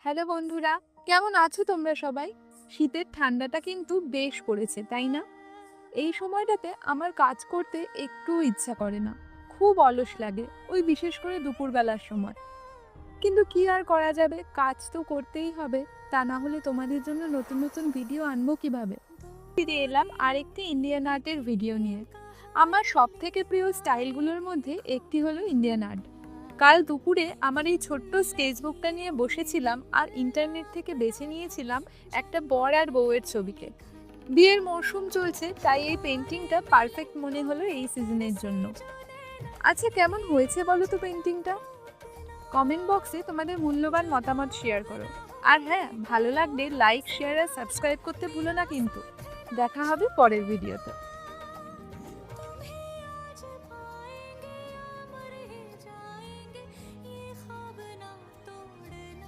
Hello বন্ধুরা, কেমন আছো তোমরা সবাই? শীতের ঠান্ডাটা কিন্তু বেশ পড়েছে, তাই না? এই সময়টাতে আমার কাজ করতে একটুও ইচ্ছা করে না। খুব অলস লাগে, ওই বিশেষ করে দুপুরবেলার সময়। কিন্তু কি আর করা যাবে, কাজ তো করতেই হবে। তা না হলে তোমাদের জন্য নতুন নতুন ভিডিও আনবো কিভাবে? ফিরে এলাম আরেকটি ইন্ডিয়ান আর্টের ভিডিও নিয়ে। আমার সব থেকে প্রিয় স্টাইলগুলোর মধ্যে একটি হলো ইন্ডিয়ান আর্ট। কাল দুপুরে আমার এই ছোট্ট স্কেচবুকটা নিয়ে বসেছিলাম আর ইন্টারনেট থেকে বেছে নিয়েছিলাম একটা বর আর বউয়ের ছবিকে। বিয়ের মরশুম চলছে, তাই এই পেন্টিংটা পারফেক্ট মনে হলো এই সিজনের জন্য। আচ্ছা, কেমন হয়েছে বলো তো পেন্টিংটা? কমেন্ট বক্সে তোমাদের মূল্যবান মতামত শেয়ার করো। আর হ্যাঁ, ভালো লাগলে লাইক, শেয়ার আর সাবস্ক্রাইব করতে ভুলো না কিন্তু। দেখা হবে পরের ভিডিওতে।